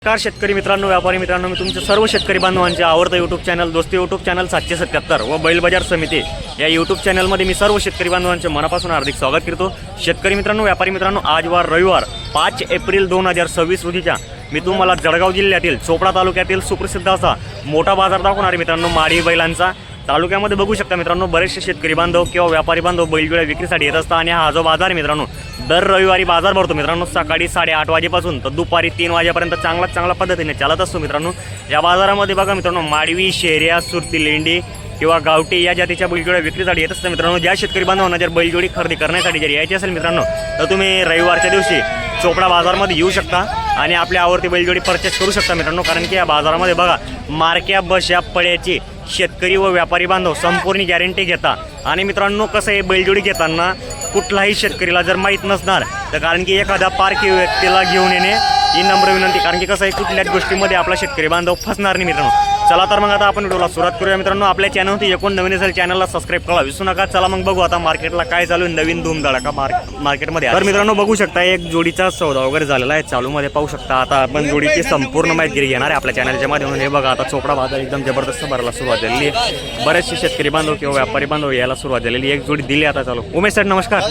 नमस्कार शेतकरी मित्रांनो, व्यापारी मित्रांनो, मी तुमच्या सर्व शेतकरी बांधवांचे आवडतं यूट्यूब चॅनल दोस्ती यूट्यूब चॅनल 777 व बैल बाजार समिती या यूट्यूब चॅनलमध्ये मी सर्व शेतकरी बांधवांचे मनापासून हार्दिक स्वागत करतो। शेतकरी मित्रांनो, व्यापारी मित्रांनो, आज वार रविवार 5 एप्रिल 2026 रोजीच्या मी तुम्हाला जळगाव जिल्ह्यातील चोपडा तालुक्यातील सुप्रसिद्ध असा मोठा बाजार दाखवणार आहे मित्रांनो। माडी बैलांचा तालुक्यामध्ये बघू शकता मित्रांनो, बरेचसे शेतकरी बांधव किंवा व्यापारी बांधव बैलजोड्या विक्रीसाठी येत असतात आणि हा जो बाजार आहे मित्रांनो, दर रविवारी बाजार भरतो मित्रांनो। सकाळी 8:30 वाजेपासून तर दुपारी 3 वाजेपर्यंत चांगल्या पद्धतीने चालत असतो मित्रांनो। या बाजारामध्ये बघा मित्रांनो, माडवी, शेऱ्या, सुरती, लेंडी किंवा गावठी या जातीच्या बैलजोड्या विक्रीसाठी येत असतात मित्रांनो। ज्या शेतकरी बांधवांना जर बैलजोडी खरेदी करण्यासाठी जर यायची असेल मित्रांनो, तर तुम्ही रविवारच्या दिवशी चोपडा बाजारमध्ये येऊ शकता आणि आपल्या आवडती बैलजोडी परचेस करू शकता मित्रांनो। कारण की या बाजारामध्ये बघा मार्क्या, बशा, पड्याची शेतकरी व व्यापारी बांधव संपूर्ण गॅरंटी घेता। आणि मित्रांनो, कसं आहे, बैलजोडी घेताना कुठलाही शेतकरीला जर माहीत नसणार तर कारण की एखादा पारखी व्यक्तीला घेऊन येणे ही नम्र विनंती। कारण की कसं आहे, कुठल्याच गोष्टीमध्ये आपला शेतकरी बांधव फसणार नाही मित्रांनो। चला तर मग आता आपण व्हिडिओला सुरुवात करूया मित्रांनो। आपल्या चॅनलवरती एकूण नवीन असेल चॅनलला सबस्क्राईब करा विसरू नका। चला मग बघू आता मार्केटला काय चालू आहे, नवीन धूमधडाका मार्केटमध्ये। तर मित्रांनो बघू शकता, एक जोडीचा सौदा वगैरे झालेला आहे चालूमध्ये पाहू शकता। आता आपण जोडीची संपूर्ण माहिती घेणार आहे आपल्या चॅनलच्या माध्यमातून। हे बघा, आता चोपडा बाजार एकदम जबरदस्त भरायला सुरुवात झालेली आहे। बरेचसे शेतकरी बांधव किंवा व्यापारी बांधव यायला सुरुवात झालेली। एक जोडी दिली आता चालू। उमेश सर नमस्कार।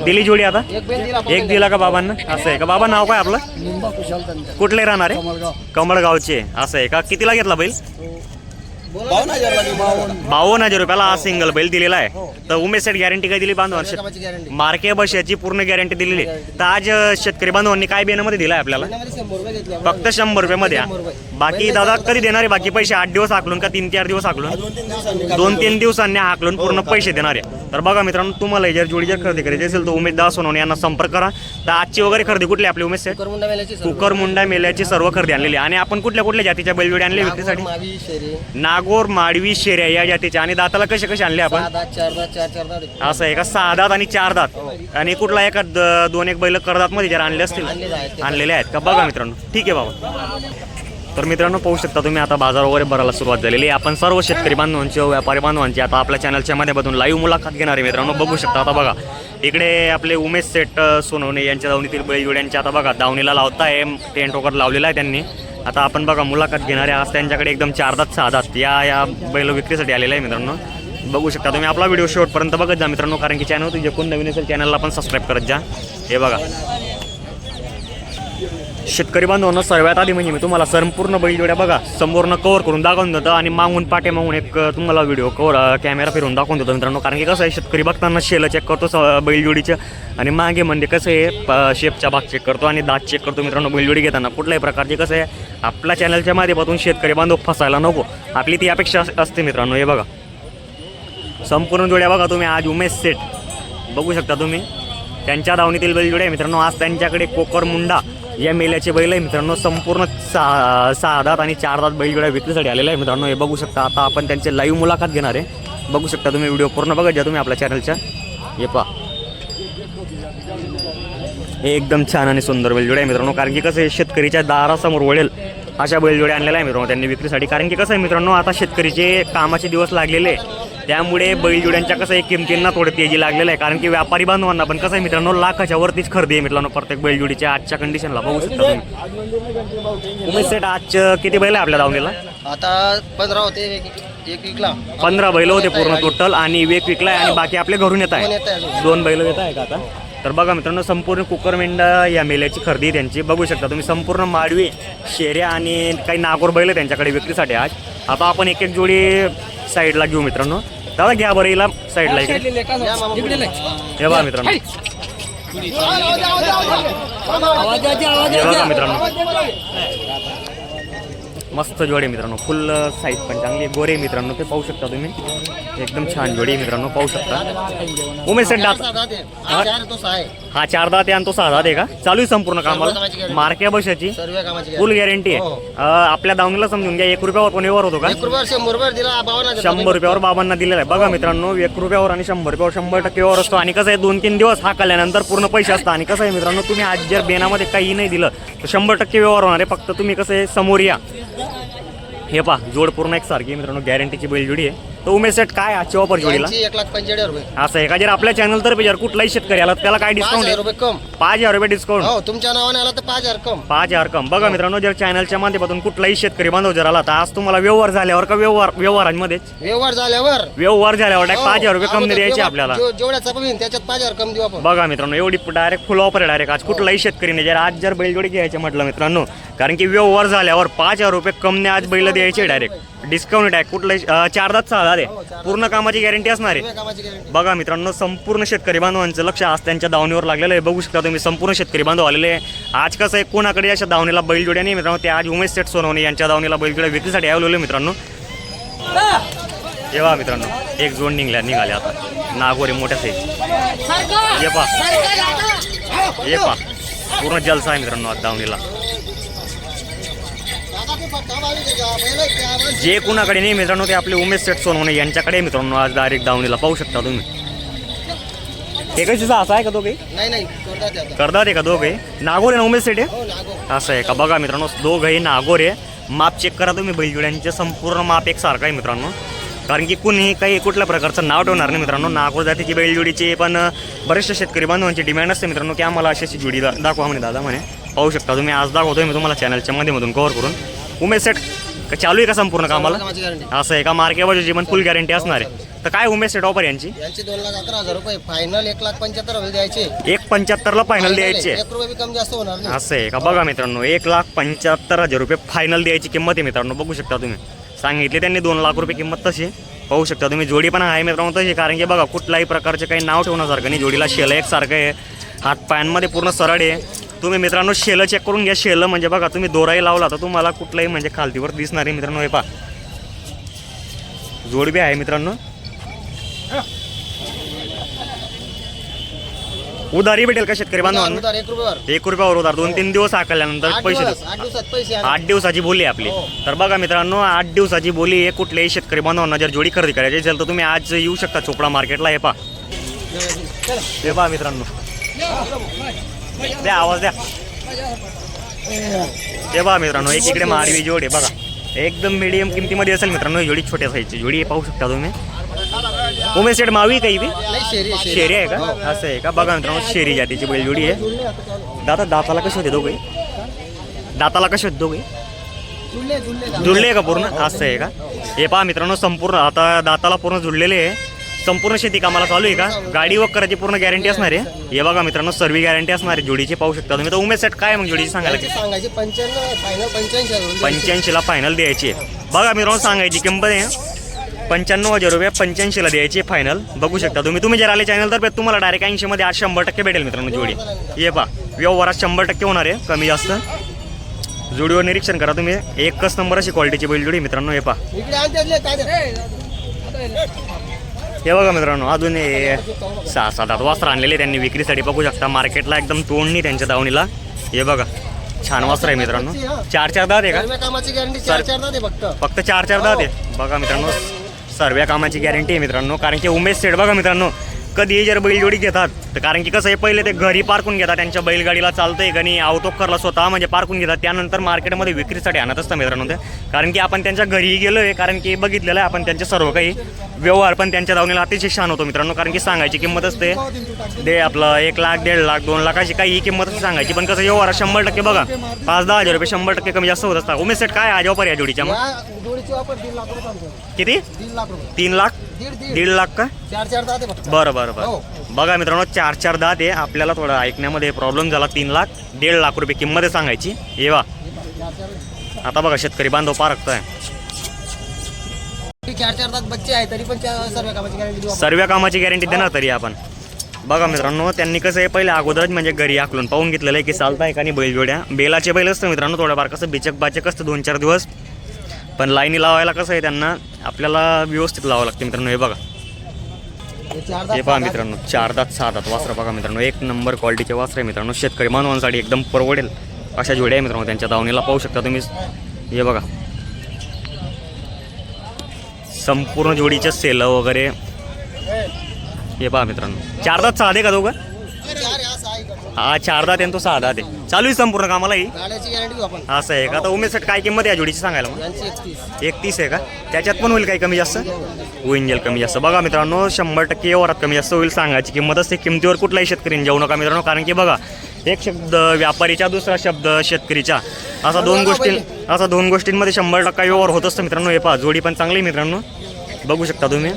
दिली जोडी आता एक दिला का बाबांना? असं आहे का? बाबा नाव काय आपलं? कुठले राहणार आहे? कमळगावचे। असं आहे का? कितीला घेतला बैल? 52,000 रुपयाला हा सिंगल बैल दिलेला आहे। तर उमेश सेट गॅरंटी काय दिली बांधवांना? मार्के बशाची पूर्ण गॅरंटी दिलेली। तर आज शेतकरी बांधवांनी काय बेनामध्ये दिलाय आपल्याला? फक्त 100 रुपयामध्ये। बाकी दादा कधी देणार आहे बाकी पैसे? 8 दिवस हाकलून का 3-4 दिवस हाकलून? 2-3 दिवसांनी हाकलून पूर्ण पैसे देणार आहे। तर बघा मित्रांनो, तुम्हाला जर जोडी जर खरेदी करायची असेल तर उमेश दास सोनवणे यांना संपर्क करा। तर आजची वगैरे खरेदी कुठली आपली उमेश सेट? कुकर मुंडा मेल्याची सर्व खरेदी आणलेली। आणि आपण कुठल्या जातीच्या बैलजोडी आणले विक्रीसाठी? नागोर, माडवी, शेऱ्या या जातीच्या। आणि दाताला कसे आणले आपण? असं आहे का? 6 दात आणि 4 दात। आणि कुठला एका 2-1 बैल करदात मध्ये जर आणले असतील आणलेले आहेत का? बघा मित्रांनो, ठीक आहे बाबा। तर मित्रांनो पाहू शकता तुम्ही, आता बाजार वगैरे भरायला सुरुवात झालेली आहे। आपण सर्व शेतकरी बांधवांची व व्यापारी बांधवांची आता आपल्या चॅनलच्या माध्यमातून लाईव्ह मुलाखत घेणार आहे मित्रांनो। बघू शकता आता बघा, इकडे आपले उमेश सेट सोनवणे यांच्या दावणीतील बैलजोड्यांची आता बघा दावणीला लावताय, टेंट वगैरे लावलेला आहे त्यांनी। आता आपण बघा मुलाखत घेणार आहे। आज त्यांच्याकडे एकदम 4 दात 6 दात या बैल विक्रीसाठी आलेला आहे मित्रांनो। बघू शकता तुम्ही, आपला व्हिडिओ शेवटपर्यंत बघत जा मित्रांनो। कारण की चॅनल जे कोण नवीन असेल चॅनलला पण सबस्क्राईब करत जा। हे बघा शेतकरी बांधवांनो, सर्वात आधी म्हणजे मी तुम्हाला संपूर्ण बैलजोड्या बघा संपूर्ण कव्हर करून दाखवून देतो आणि मागून पाटे मागून एक तुम्हाला व्हिडिओ कॅमेरा फिरून दाखवून देतो मित्रांनो। कारण की कसं आहे, शेतकरी बघताना शेलं चेक करतो बैलजोडीचं आणि मागे म्हणजे कसं आहे शेपचा भाग चेक करतो आणि दात चेक करतो मित्रांनो। बैलजोडी घेताना कुठल्याही प्रकारचे कसं आहे, आपल्या चॅनलच्या माध्यमातून शेतकरी बांधव फसायला नको, आपली ती अपेक्षा असते मित्रांनो। हे बघा संपूर्ण जोड्या बघा तुम्ही। आज उमेश सेट बघू शकता तुम्ही, त्यांच्या दावणीतील बैलजोड्या मित्रांनो। आज त्यांच्याकडे कोकर मुंडा या मेल्याचे बैल आहे मित्रांनो। संपूर्ण 6 दात आणि 4 दात बैलजोड्या विक्रीसाठी आलेल्या आहे मित्रांनो। हे बघू शकता, आता आपण त्यांचे लाईव्ह मुलाखत घेणार आहे। बघू शकता तुम्ही, व्हिडिओ पूर्ण बघत जा तुम्ही आपल्या चॅनलच्या। हे पहा, हे एकदम छान आणि सुंदर बैलजोड्या आहे मित्रांनो। कारण की कसं आहे, शेतकरीच्या दारासमोर वळेल अशा बैलजोड्या आणलेल्या आहे मित्रांनो त्यांनी विक्रीसाठी। कारण की कसं आहे मित्रांनो, आता शेतकरीचे कामाचे दिवस लागलेले त्यामुळे बैलजोड्यांच्या कसं आहे किमतींना थोडं तेजी लागलेलं आहे। कारण की व्यापारी बांधवांना पण कसं आहे मित्रांनो, लाखाच्या वरतीच खरेदी आहे मित्रांनो प्रत्येक बैलजोडीच्या आजच्या कंडिशनला। बघू शकता तुम्ही। उमेश सेट आज किती बैल आहे आपल्या दावणीला? आता 15 होते, एक विकला। 15 बैल होते पूर्ण टोटल आणि एक विकला आहे आणि बाकी आपले घरून येत आहे 2 बैल येत आहे का आता? तर बघा मित्रांनो, संपूर्ण कुकर मेंढा या मेल्याची खरेदी त्यांची। बघू शकता तुम्ही, संपूर्ण माडवी, शेऱ्या आणि काही नागोर बैल त्यांच्याकडे विक्रीसाठी आज। आता आपण एक जोडी साईडला घेऊ मित्रांनो। दादा घ्या बरं हिला साईडला इकडे। हे बघा मित्रांनो, हे बघा मित्रांनो, मस्त जोडी मित्रांनो, फुल साईज पण चांगली गोरे मित्रांनो। ते पाहू शकता तुम्ही, एकदम छान जोडी मित्रांनो, पाहू शकता। उमेश सेट दात हा 4 दात आहे आणि तो 6 दात आहे का? चालू आहे संपूर्ण कामाला? मार्क्या बशाची फुल गॅरंटी आहे। आपल्या दावणीला समजून घ्या, 1 रुपयावर कोण व्यवहार होतो का? 100 रुपयावर बाबांना दिलेला आहे। बघा मित्रांनो, 1 रुपयावर आणि 100 रुपयावर 100% व्यवहार असतो। आणि कसं आहे, 2-3 दिवस हा काढल्यानंतर पूर्ण पैसे असतात। आणि कसं आहे मित्रांनो, तुम्ही आज जर बेनामध्ये काही नाही दिलं तर 100% व्यवहार होणार आहे। फक्त तुम्ही कसं आहे समोर या। हे पहा, जोड पूर्ण एक सारखी मित्रांनो, गॅरंटीची बैलजोडी आहे। तर उमेश सेट काय आजची ऑफर जोडीला? यांची 1,45,000 रुपये. असं आहे का? जर आपल्या चॅनल तर्फे जर कुठलाही शेतकरी आला तर त्याला काय डिस्काउंट 5,000 आहे? रुपये कम. 5,000 रुपये डिस्काउंट. हो, तुमच्या नावाने आला तर 5,000 कम. 5,000 कम. बघा मित्रांनो, जर चॅनलच्या माध्यमातून कुठलाही शेतकरी बांधव जर आला तर आज तुम्हाला व्यवहार झाल्यावर का व्यवहारांमध्ये व्यवहार झाल्यावर व्यवहार झाल्यावर हो, 5,000 रुपये कमी अगोदर द्यायचे व्यवहार आपल्याला. जेवढ्याचा पण होईल त्याच्यात 5,000 कम देऊ आपण. बघा मित्रांनो, एवढी डायरेक्ट फुल ऑफर आहे डायरेक्ट आज कुठलाही शेतकरीने जर आज जर बैलजोडी घ्यायचे म्हटलं मित्रांनो, कारण की व्यवहार झाल्यावर 5,000 रुपये कमने आज बैल द्यायचे डायरेक्ट डिस्काउंट आहे. कुठलाही 4 दात 6 दात आहे, पूर्ण कामाची गॅरंटी असणार आहे. कामाची गॅरंटी. बघा मित्रांनो, संपूर्ण शेतकरी बांधवांचं लक्ष आज त्यांच्या दावणीवर लागलेलं आहे. बघू शकता तुम्ही, संपूर्ण शेतकरी बांधव आलेले आहे. आज कसं आहे, कोणाकडे अशा दावणीला बैलजोड्या नाही मित्रांनो, ते आज उमेश सेट सोनवणे यांच्या दावणीला बैलजोड्या विक्रीसाठी आलेले मित्रांनो. जेव्हा मित्रांनो एक जोड निघाले आता नागोरे मोठ्या साईज. ये पा पूर्ण जलसा आहे मित्रांनो आज दावणीला. जे कुणाकडे नाही मित्रांनो ते आपले उमेश सेट सोनवणे यांच्याकडे मित्रांनो आज डायरेक्ट दावणीला पाहू शकता तुम्ही. हे काही असा आहे का तो काही नाही करतात आहे का दोघे नागोर आहे ना उमेश सेट आहे? हो, नागो. असं आहे का? बघा मित्रांनो, दोघंही नागोर आहे. माप चेक करा तुम्ही बैलजोड्यांचे, संपूर्ण माप एकसारखं आहे मित्रांनो. कारण की कुणीही काही कुठल्या प्रकारचं नाव ठेवणार नाही मित्रांनो. नागोर जातीची बैलजोडीची पण बरेचसे शेतकरी बांधवांची डिमांड असते मित्रांनो की आम्हाला अशी जोडी दाखवा म्हणे दादा म्हणे. पाहू शकता तुम्ही, आज दाखवतोय मी तुम्हाला चॅनलच्या माध्यमातून कव्हर करून. उमेश सेट चालू आहे का संपूर्ण कामाला? कामाची गॅरंटी. असं आहे का? मार्के बाजूची पण फुल गॅरंटी असणार आहे. तर काय उमेश सेट ऑफर यांची? यांची 2,11,000 रुपये फायनल 1,75,000 द्यायचे. 1,75,000ला फायनल द्यायचे. 1 रुपये बी कमी जास्त होणार नाही. असं आहे का? बघा मित्रांनो, 1,75,000 रुपये फायनल द्यायची किंमत आहे मित्रांनो. बघू शकता तुम्ही, सांगितले त्यांनी 2 लाख रुपये किंमत तशी. पाहू शकता तुम्ही, जोडी पण आहे मित्रांनो तशी. कारण की बघा, कुठल्याही प्रकारचे काही नाव ठेवण्यासारखं नाही. जोडीला शेलं एकसारखं आहे, हात पायांमध्ये पूर्ण सरळ आहे. तुम्ही मित्रांनो शेलं चेक करून घ्या. शेलं म्हणजे बघा, तुम्ही दोराही लावला तर तुम्हाला कुठलाही म्हणजे खालतीवर दिसणार आहे मित्रांनो. हे पहा, जोड बी आहे मित्रांनो. उधारी भेटेल का शेतकरी बांधवांना? उधार 1 रुपयावर. 1 रुपयावर उधार. 2-3 दिवस हाकल्यानंतर 8 पैसे दिवस, 8 दिवसात पैसे आणा. 8 दिवसाची बोली आहे आपली. तर बघा मित्रांनो, 8 दिवसाची बोली आहे. कुठल्याही शेतकरी बांधवांना जर जोडी खरेदी करायची असेल तर तुम्ही आज येऊ शकता चोपडा मार्केटला. हे पहा, हे पहा मित्रांनो, द्या आवाज द्या. हे पहा मित्रांनो, एक इकडे मारवी जोड आहे बघा, एकदम मिडियम किमतीमध्ये असेल मित्रांनो. ही जोडी छोट्या साईजची जोडी पाहू शकता तुम्ही. उमेश सेट मावी काही बी नाही, शेरी आहे का? असं आहे का? बघा मित्रांनो, शेरी जातीची बैल जोडी आहे. दाताला कसे होते दोघे? दाताला कसे होते दोघे? जुळले का पूर्ण? असं आहे का? हे पहा मित्रांनो, संपूर्ण आता दाताला पूर्ण जुळलेले आहे. संपूर्ण शेती कामाला चालू आहे का? गाडी वक करायची पूर्ण गॅरंटी असणार आहे. हे बघा मित्रांनो, सर्व गॅरंटी असणार आहे जोडीची. पाहू शकता तुम्ही. तर उमेश सेट काय मग जोडीची सांगायला की सांगायची 95 फायनल 85,000. 85ला फायनल द्यायची आहे. बघा मित्रांनो, सांगायची किंमत आहे 95,000 रुपये 85ला द्यायची फायनल. बघू शकता तुम्ही जर आले चॅनल तर तुम्हाला डायरेक्ट 80मध्ये आज 100% भेटेल मित्रांनो जोडी. हे पहा, व्यवहारात 100% होणार आहे, कमी जास्त. जोडीवर निरीक्षण करा तुम्ही. एकच नंबर अशी क्वालिटीची बैल जोडी मित्रांनो. हे पहा, इकडे आणते काय हे बघा मित्रांनो, अजून 6-7 वस्त्र आणलेले त्यांनी विक्रीसाठी. बघू शकता, मार्केटला एकदम तोडणी त्यांच्या दावणीला. हे बघा, छान वस्त्र आहे मित्रांनो. 4 दात आहे का? कामाची गॅरंटी 4 दात आहे फक्त 4 दात आहे. बघा मित्रांनो, सर्व कामाची गॅरंटी आहे मित्रांनो. कारण की उमेश सेट बघा मित्रांनो, कधीही जर बैलजोडी घेतात तर कारण की कसं आहे, पहिले ते घरी पार्कून घेतात, त्यांच्या बैलगाडीला चालतंय गणी आउटऑफरला स्वतः म्हणजे पार्कून घेतात, त्यानंतर मार्केटमध्ये विक्रीसाठी आणत असतं मित्रांनो ते. कारण की आपण त्यांच्या घरीही गेलो आहे, कारण की बघितलेलं आहे आपण त्यांचे सर्व काही व्यवहार पण त्यांच्या दावणीला अतिशय छान होतो मित्रांनो. कारण की सांगायची किंमत असते ते आपलं 1 लाख 1.5 लाख 2 लाखाची काही किंमत असते सांगायची. पण कसं व्यवहार 100% बघा, 5-10 हजार रुपये 100% कमी जास्त होत असतात. उमेश सेट काय आज ऑफर या जोडीच्या मग? जोडीची वापर 3 लाख रुपये. किती? 3 लाख रुपये. 3 लाख? 1.5 लाख का? 4 दात आहे फक्त. बरं. बघा मित्रांनो, 4 दात आहे. आपल्याला थोडा ऐकण्यामध्ये प्रॉब्लेम झाला. 3 लाख 1.5 लाख रुपये किंमत आहे सांगायची. ये वा, आता बघा शेतकरी बांधव पारखताय. 4 दात बच्चे आहे तरी पण सर्व कामाची गॅरंटी देऊ. सर्व कामाची गॅरंटी देणार तरी आपण. बघा मित्रांनो, त्यांनी कसं आहे, पहिले अगोदरच म्हणजे घरी आकलून पाहून घेतलेलं आहे की चालताय का नाही बैलजोड्या. बेलाचे बैल असतं मित्रांनो, थोडंफार कसं बिचक असतं 2-4 दिवस. पण लाईनी लावायला कसं आहे, त्यांना आपल्याला व्यवस्थित लावावं लागतं मित्रांनो. हे बघा, हे पहा मित्रांनो, 4 दात 6 दात वासरं बघा मित्रांनो. 1 नंबर क्वालिटीचे वासरं आहे मित्रांनो. शेतकरी बांधवांसाठी एकदम परवडेल अशा जोड्या आहे मित्रांनो. त्यांच्या दावणीला पाहू शकता तुम्ही. हे बघा, संपूर्ण जोडीच्या सेल वगैरे. हे पहा मित्रांनो, 4 दात 6 दे का दोघं? हा 4 दात आहे तो 6 दात आहे. चालू आहे संपूर्ण कामाला ही गाड्याची गॅरंटी देऊ आपण. असं आहे का? आता उमेश सेट काय किंमत आहे या जोडीची सांगायला मग? यांची 31. 31 आहे का? त्याच्यात पण होईल काही कमी जास्त? होईल कमी जास्त. बघा मित्रांनो 100% व्यवहारात कमी जास्त होईल. सांगायची किंमत असते, किमतीवर कुठलाही शेतकरी जाऊ नका मित्रांनो. कारण की बघा एक शब्द व्यापारीचा, दुसरा शब्द शेतकरीचा, असा दोन गोष्टींमध्ये 100% व्यवहार होत असतं मित्रांनो. हे पहा जोडी पण चांगली मित्रांनो, बघू शकता तुम्ही.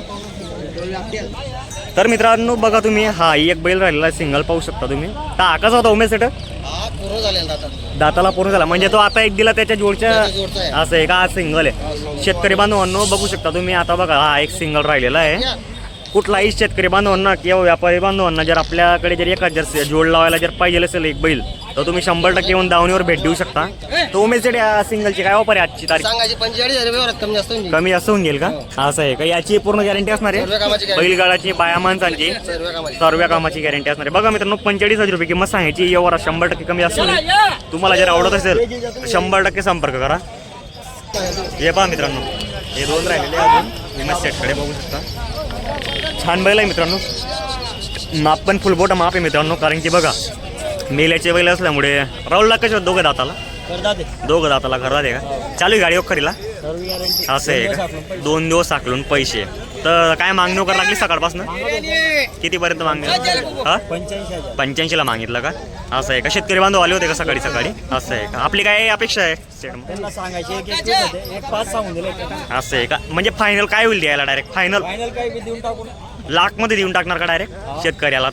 तर मित्रांनो बघा तुम्ही, हा एक बैल राहिलेला सिंगल पाहू शकता तुम्ही. हा कसा होता उमेश सेट? हा पूर्ण झालेला दाता. दाताला पूर्ण झाला म्हणजे तो आता एक दिला त्याच्या जोडच्या. जोडचा आहे. असं आहे का? हा सिंगल आहे. शेतकरी बांधवांनो बघू शकता तुम्ही. आता बघा हा एक सिंगल राहिलेला आहे. कुठलाही शेतकरी बांधवांना किंवा व्यापारी बांधवांना जर आपल्याकडे जर एखाद जर जोड लावायला जर पाहिजे असेल एक बैल, तर तुम्ही 100% येऊन दावणीवर भेट देऊ शकता. तर उमेश सेट या सिंगलची काय ऑफर आहे आजची तारीख? सांगायची 45,000 व्यवहारात कमी जास्त होऊन जाईल. कमी जास्त होऊन गेल का? असं आहे का? याची पूर्ण गॅरंटी असणार सर्व कामाची आहे? guarantee. बैलगाडाची, बाया माणसांची, सर्व कामाची. सर्व कामाची गॅरंटी असणार आहे. बघा मित्रांनो 45,000 रुपये किंमत सांगायची. व्यवहार 100% कमी जास्त होईल. तुम्हाला जर आवडत असेल तर 100% संपर्क करा. हे पहा मित्रांनो, हे दोन राहिलेले अजून उमेश सेटकडे बघू शकता. छान बैल आहे मित्रांनो. माप पण फुल बोट माप आहे मित्रांनो. कारण की बघा मेल्याचे बैल असल्यामुळे राहुलला कशा दोघं दाताला घरदात आहे का? चालू आहे गाडी खरीला? असं आहे का? 2 दिवस साकलून पैसे. तर काय मागणी वगैरे लागली सकाळपासून? कितीपर्यंत मागणी? हा 85ला मागितलं का? असं आहे का? शेतकरी बांधव आले होते का सकाळी? असं आहे का? आपली काय अपेक्षा आहे सेट? असं आहे का? म्हणजे फायनल काय होईल द्यायला? डायरेक्ट फायनल लाखमध्ये देऊन टाकणार का डायरेक्ट शेतकऱ्याला?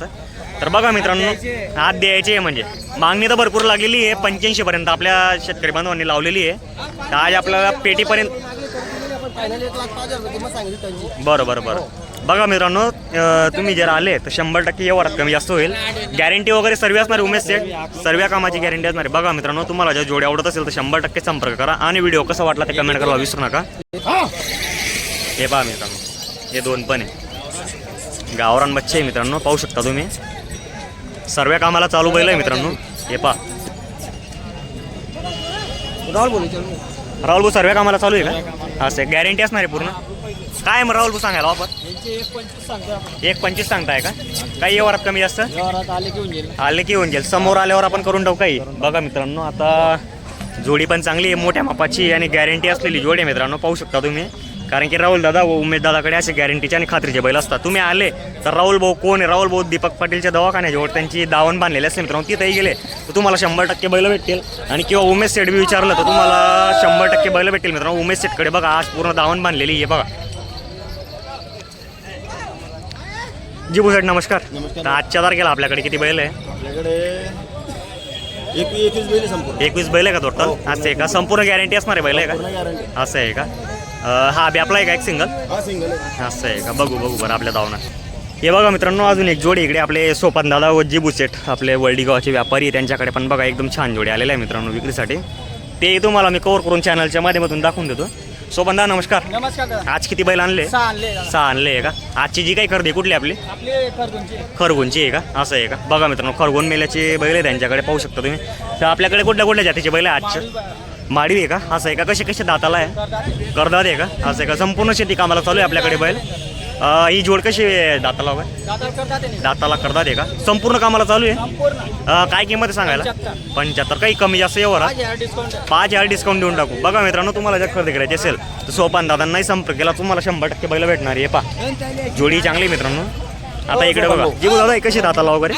तर बघा मित्रांनो हात द्यायचे आहे म्हणजे मागणी तर भरपूर लागलेली आहे. 85 पर्यंत आपल्या शेतकरी बांधवांनी लावलेली आहे. तर आज आपल्याला पेटीपर्यंत फायनल 1,05,000 रुपये किंमत सांगितली त्यांची. बरं. बघा मित्रांनो तुम्ही जर आले तर 100% व्यवहारात कमी जास्त होईल. गॅरंटी वगैरे सर्व असणार उमेश सेट, सर्व कामाची गॅरंटी असणार आहे. बघा मित्रांनो तुम्हाला जर जोडी आवडत असेल तर 100% संपर्क करा. आणि व्हिडिओ कसा वाटला ते कमेंट करायला विसरू नका. हे पहा मित्रांनो, हे दोन पण आहे गावरान बच्चे आहे मित्रांनो, पाहू शकता तुम्ही. सर्व कामाला चालू बैल आहे मित्रांनो. हे पहा राहुल भाऊ सर्व कामाला चालू आहे का? असं गॅरंटी असणार आहे पूर्ण. काय मग राहुल भाऊ सांगायला वापर? 1,25 सांगताय का? काही व्यवहारात कमी जास्त आले की होऊन जाईल. समोर आल्यावर आपण करून टाकू काही. बघा मित्रांनो आता जोडी पण चांगली आहे, मोठ्या मापाची आणि गॅरंटी असलेली जोडी आहे मित्रांनो, पाहू शकता तुम्ही. कारण की राहुल दादा व उमेश दादाकडे असे गॅरंटीचे आणि खात्रीचे बैल असतात. तुम्ही आले तर राहुल भाऊ कोण आहे? राहुल भाऊ दीपक पाटीलच्या दवाखान्याजवळ त्यांची दावण बांधलेली असते मित्रांनो. तिथेही गेले तर तुम्हाला 100% बैल भेटतील. आणि किंवा उमेश सेट बी विचारलं तर तुम्हाला 100% बैल भेटतील मित्रांनो. उमेश सेटकडे बघा आज पूर्ण दावण बांधलेली आहे बघा. जीबू सेट नमस्कार. तर आजच्या तारखेला आपल्याकडे किती बैल आहे? आपल्याकडे 21 बैल आहे का टोटल? असं आहे का? संपूर्ण गॅरंटी असणार आहे बैल आहे का? असं आहे का? हा बी आपला आहे का एक सिंगल? असं आहे का? बघू बरं आपल्या धावणार. हे बघा मित्रांनो अजून एक जोडी इकडे आपले सोपान दादा व जीबू सेट आपले वल्डी गावाचे व्यापारी, त्यांच्याकडे पण बघा एकदम छान जोडी आलेल्या आहे मित्रांनो विक्रीसाठी. ते तुम्हाला मी कव्हर करून चॅनलच्या माध्यमातून दाखवून देतो. सोपान दादा नमस्कार. आज किती बैल आणले? 6 आणले आहे का? आजची जी काही खरेदी कुठली आपली? खरगोनची आहे का? असं आहे का? बघा मित्रांनो खरगोन मेल्याचे बैल आहे त्यांच्याकडे, पाहू शकता तुम्ही. तर आपल्याकडे कुठल्या जातीचे बैल आहे आजचे? माडवी आहे का? असं आहे का? कसे दाताला आहे? करदात आहे का? असं आहे का? संपूर्ण शेती कामाला चालू आहे आपल्याकडे बैल. ही जोड कशी दाताला दाताला करदात आहे का? संपूर्ण कामाला चालू आहे. काय किंमत आहे सांगायला? 75. काही कमी जास्त यावर 5,000 डिस्काउंट देऊन टाकू. बघा मित्रांनो तुम्हाला जर खरेदी करायची असेल तर सोपान दादांनाही संपर्क केला तुम्हाला 100% बैल भेटणार आहे. पहा जोडी चांगली मित्रांनो. आता इकडे बघा जीव दादा कशी दाताला वगैरे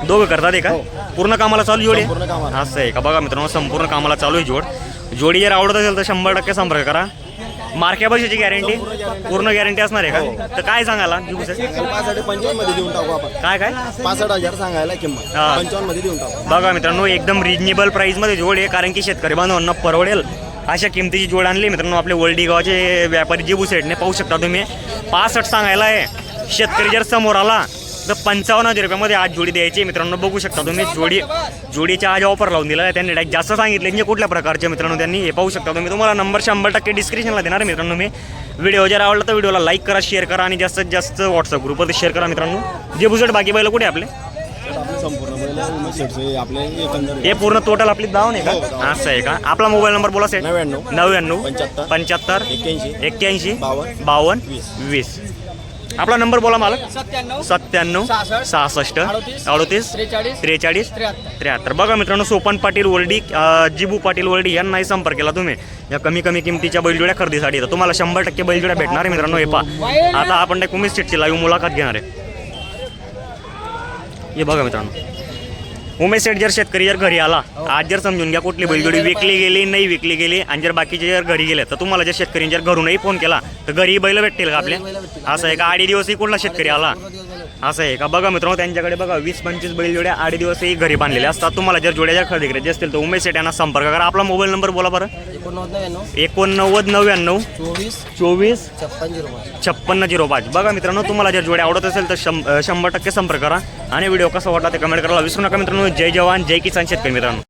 दोघं करतात आहे का? पूर्ण कामाला चालू जोडी असं आहे का? बघा मित्रांनो संपूर्ण कामाला चालू आहे जोडी जर आवडत असेल तर 100% संपर्क करा. मार्क्या पैशाची गॅरंटी पूर्ण गॅरंटी असणार आहे का? तर काय सांगायला जीव सर? 55 मध्ये देऊन टाकू आपण. काय 65,000 सांगायला किंमत 55 मध्ये देऊन टाकू. बघा मित्रांनो एकदम रिजनेबल प्राईसमध्ये जोड आहे. कारण की शेतकरी बांधवांना परवडेल अशा किमतीची जोड आणली मित्रांनो आपले वल्डी गावाचे व्यापारी जीबू सेटने, पाहू शकता तुम्ही. 65 सांगायला आहे. शेतकरी जर समोर आला तर 55,000 रुपयामध्ये आज जोडी द्यायची मित्रांनो, बघू शकता तुम्ही. जोडीच्या आज ऑफर लावून दिला आहे त्यांनी. डायरेक्ट जास्त सांगितले म्हणजे कुठल्या प्रकारचे मित्रांनो त्यांनी, हे पाहू शकता तुम्ही. तुम्हाला नंबर 100% डिस्क्रिप्शनला देणार आहे मित्रांनो मी. व्हिडिओ जर आवडला तर व्हिडिओला लाईक करा, शेअर करा आणि जास्तीत जास्त व्हॉट्सअप ग्रुपवरती शेअर करा मित्रांनो. जे बुजट बाकी बैल कुठे आपले? हे पूर्ण टोटल आपली दावण आहे का? असं आहे का? आपला मोबाईल नंबर बोला सेट. 99 75 81 52 20. आपला नंबर बोला मालक. 97 67 38 43 73. बघा मित्रांनो, सोपन पाटील वर्डी, जिबू पाटील वर्डी यांनाही संपर्क केला तुम्ही या कमी किमतीच्या बैलजोड्या खरेदीसाठी, तर तुम्हाला 100% बैलजोड्या भेटणार आहे मित्रांनो. हे पहा, आता आपण उमेश शेटची लाईव्ह मुलाखत घेणार आहे. हे बघा मित्रांनो, उमेश शेट जर शेतकरी जर घरी आला, आज जर समजून घ्या कुठली बैलजोडी विकली गेली नाही विकली गेली, आणि जर बाकीचे जर घरी गेले तर तुम्हाला जर शेतकरी जर घरूनही फोन केला तर घरी बैल भेटतील का आपल्या? असं आहे का? 8 दिवसही कुठला शेतकरी आला असं आहे का? बघा मित्रांनो, त्यांच्याकडे बघा 20-25 बैलजोड्या 8 दिवसही घरी बांधलेल्या असतात. तुम्हाला जर जोड्या जर खरेदी करायची असतील तर उमेश शेट यांना संपर्क करा. आपला मोबाईल नंबर बोला बरं. 8999 24 5605. बघा मित्रांनो, तुम्हाला जर जोड्या आवडत असेल तर 100% संपर्क करा. आणि व्हिडिओ कसा वाटला ते कमेंट करायला विसरू नका मित्रांनो. जय जवान जय किसान शेतकरी मित्रांनो.